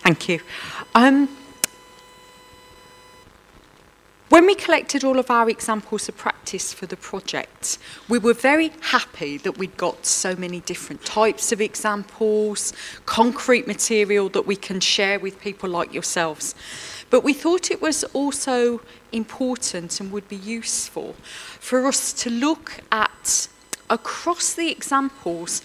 Thank you. When we collected all of our examples of practice for the project, we were very happy that we'd got so many different types of examples, concrete material that we can share with people like yourselves. But we thought it was also important and would be useful for us to look at, across the examples,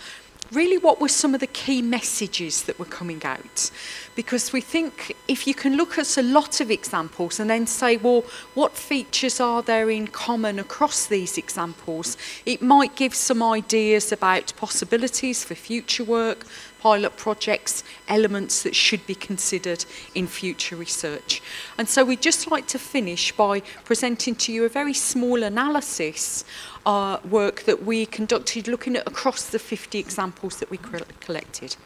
really what were some of the key messages that were coming out. Because we think if you can look at a lot of examples and then say, well, what features are there in common across these examples, it might give some ideas about possibilities for future work, pilot projects, elements that should be considered in future research. And so we'd just like to finish by presenting to you a very small analysis work that we conducted looking at across the 50 examples that we collected.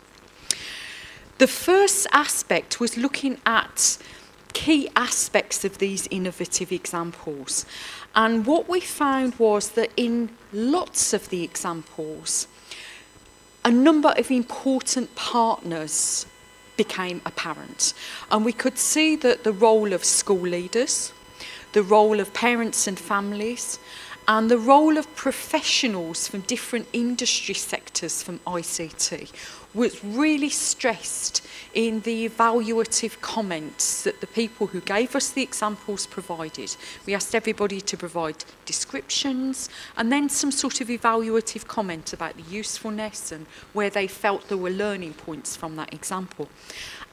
The first aspect was looking at key aspects of these innovative examples. And what we found was that in lots of the examples, a number of important partners became apparent. And we could see that the role of school leaders, the role of parents and families, and the role of professionals from different industry sectors from ICT was really stressed in the evaluative comments that the people who gave us the examples provided. We asked everybody to provide descriptions and then some sort of evaluative comment about the usefulness and where they felt there were learning points from that example.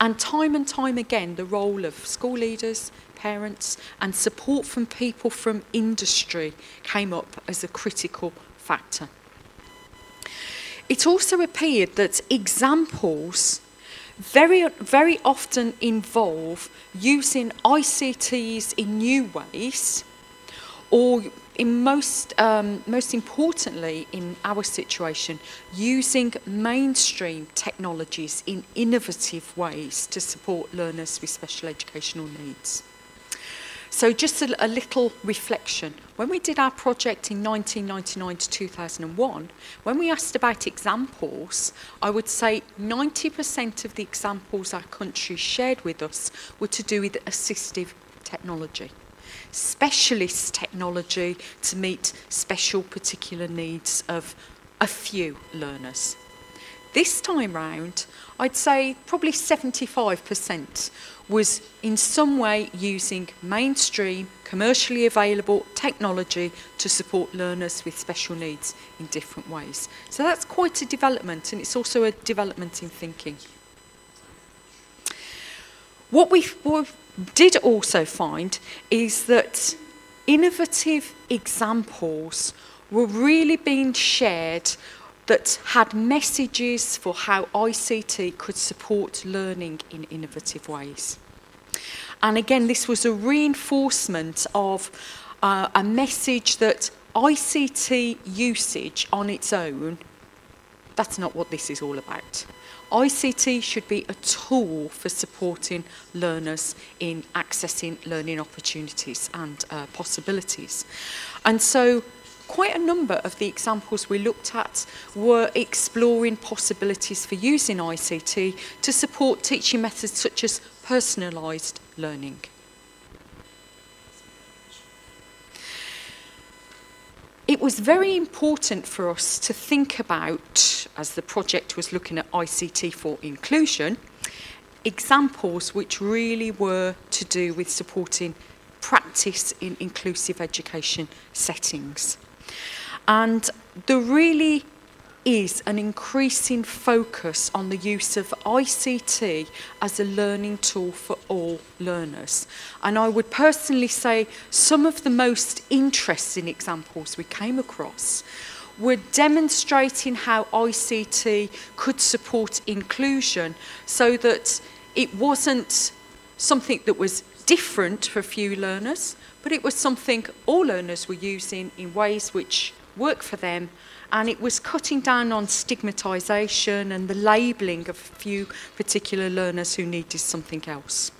And time again, the role of school leaders, parents, and support from people from industry came up as a critical factor. It also appeared that examples very often involve using ICTs in new ways, or in most importantly in our situation, using mainstream technologies in innovative ways to support learners with special educational needs. So just a little reflection. When we did our project in 1999 to 2001, when we asked about examples, I would say 90% of the examples our country shared with us were to do with assistive technology. Specialist technology to meet special particular needs of a few learners. This time round, I'd say probably 75% was in some way using mainstream, commercially available technology to support learners with special needs in different ways. So that's quite a development, and it's also a development in thinking. What we did also find is that innovative examples were really being shared that had messages for how ICT could support learning in innovative ways. And again, this was a reinforcement of a message that ICT usage on its own, that's not what this is all about. ICT should be a tool for supporting learners in accessing learning opportunities and possibilities. And so quite a number of the examples we looked at were exploring possibilities for using ICT to support teaching methods such as personalised learning. It was very important for us to think about, as the project was looking at ICT for inclusion, examples which really were to do with supporting practice in inclusive education settings. And there really is an increasing focus on the use of ICT as a learning tool for all learners. And I would personally say some of the most interesting examples we came across were demonstrating how ICT could support inclusion so that it wasn't something that was different for a few learners, but it was something all learners were using in ways which work for them, and it was cutting down on stigmatisation and the labelling of a few particular learners who needed something else.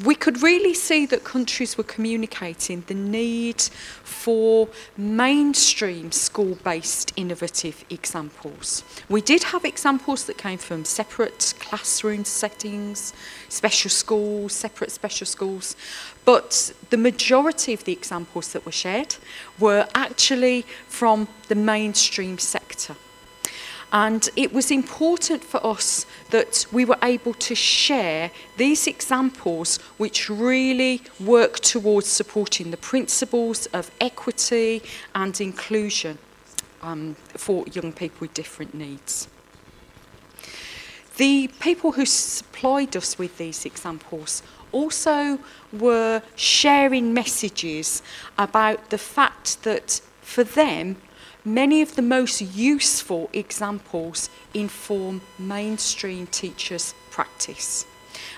we could really see that countries were communicating the need for mainstream school-based innovative examples. We did have examples that came from separate classroom settings, special schools, separate special schools, but the majority of the examples that were shared were actually from the mainstream sector. And it was important for us that we were able to share these examples which really work towards supporting the principles of equity and inclusion for young people with different needs. The people who supplied us with these examples also were sharing messages about the fact that for them, many of the most useful examples inform mainstream teachers' practice.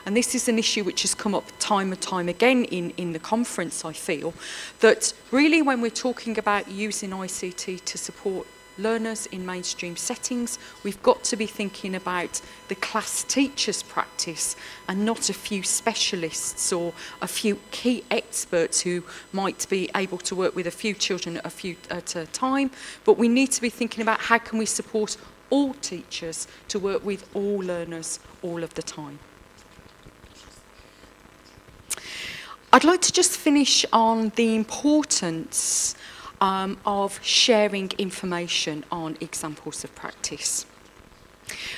And this is an issue which has come up time and time again in the conference, I feel, that really when we're talking about using ICT to support learners in mainstream settings, we've got to be thinking about the class teacher's practice and not a few specialists or a few key experts who might be able to work with a few children at a time, but we need to be thinking about how can we support all teachers to work with all learners all of the time. I'd like to just finish on the importance of sharing information on examples of practice.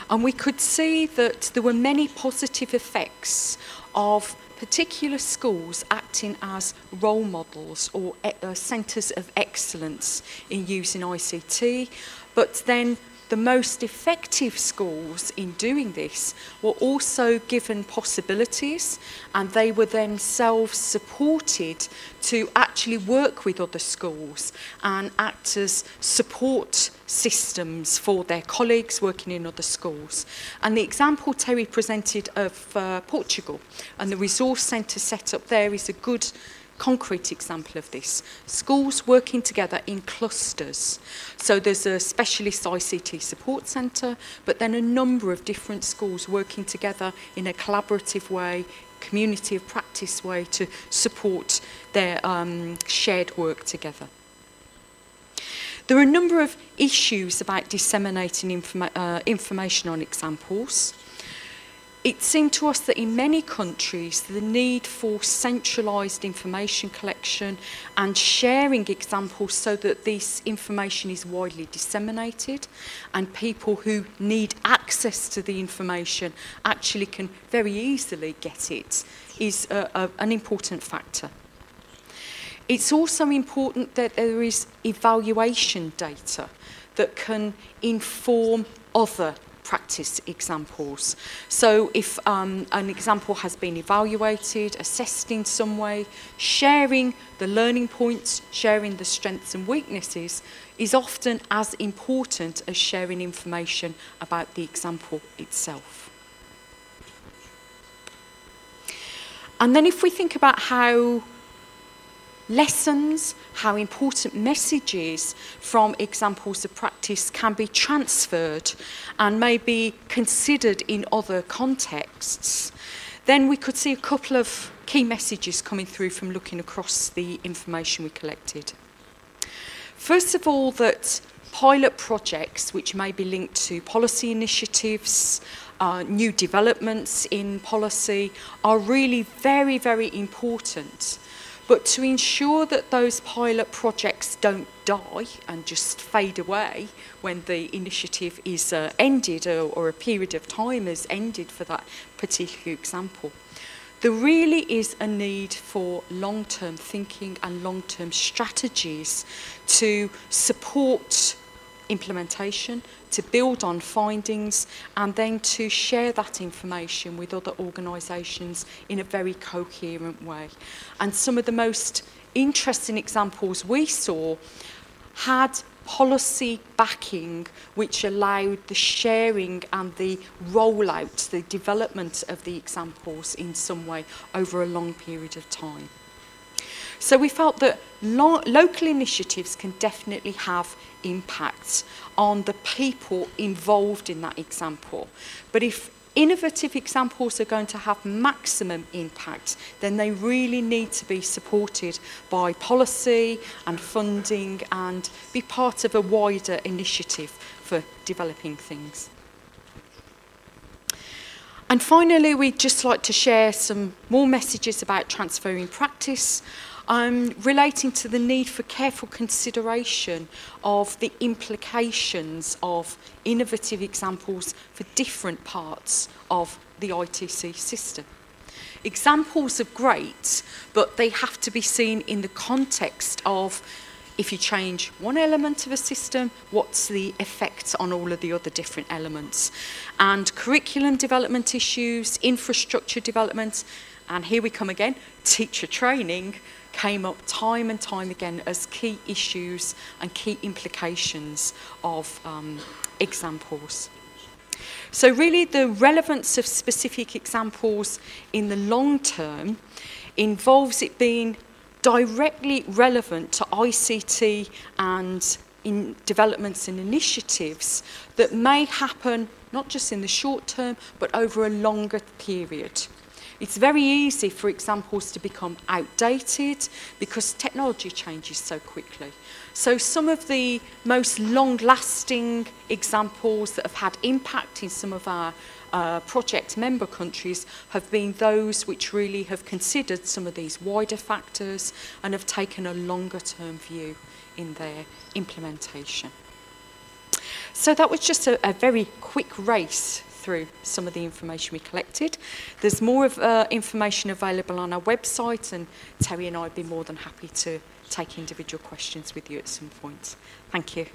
And we could see that there were many positive effects of particular schools acting as role models or centres of excellence in using ICT, but then the most effective schools in doing this were also given possibilities, and they were themselves supported to actually work with other schools and act as support systems for their colleagues working in other schools. And the example Terry presented of Portugal and the resource centre set up there is a good concrete example of this. Schools working together in clusters. So there's a specialist ICT support centre, but then a number of different schools working together in a collaborative way, community of practice way to support their shared work together. There are a number of issues about disseminating information on examples. It seemed to us that in many countries, the need for centralised information collection and sharing examples so that this information is widely disseminated and people who need access to the information actually can very easily get it is an important factor. It's also important that there is evaluation data that can inform other practice examples. So if an example has been evaluated, assessed in some way, sharing the learning points, sharing the strengths and weaknesses is often as important as sharing information about the example itself. And then if we think about how lessons, how important messages from examples of practice can be transferred and may be considered in other contexts, then we could see a couple of key messages coming through from looking across the information we collected. First of all, that pilot projects, which may be linked to policy initiatives, new developments in policy, are really very, very important. But to ensure that those pilot projects don't die and just fade away when the initiative is ended or a period of time is ended for that particular example, there really is a need for long-term thinking and long-term strategies to support implementation, to build on findings, and then to share that information with other organisations in a very coherent way. And some of the most interesting examples we saw had policy backing which allowed the sharing and the rollout, the development of the examples in some way over a long period of time. So we felt that local initiatives can definitely have impact on the people involved in that example. But if innovative examples are going to have maximum impact, then they really need to be supported by policy and funding and be part of a wider initiative for developing things. And finally, we'd just like to share some more messages about transferring practice, relating to the need for careful consideration of the implications of innovative examples for different parts of the ITC system. Examples are great, but they have to be seen in the context of, if you change one element of a system, what's the effect on all of the other different elements? And curriculum development issues, infrastructure development, and here we come again, teacher training, came up time and time again as key issues and key implications of examples. So really the relevance of specific examples in the long term involves it being directly relevant to ICT and in developments and initiatives that may happen not just in the short term but over a longer period. It's very easy for examples to become outdated because technology changes so quickly. So some of the most long-lasting examples that have had impact in some of our project member countries have been those which really have considered some of these wider factors and have taken a longer-term view in their implementation. So that was just a very quick race through some of the information we collected. There's more of information available on our website, and Terry and I would be more than happy to take individual questions with you at some point. Thank you.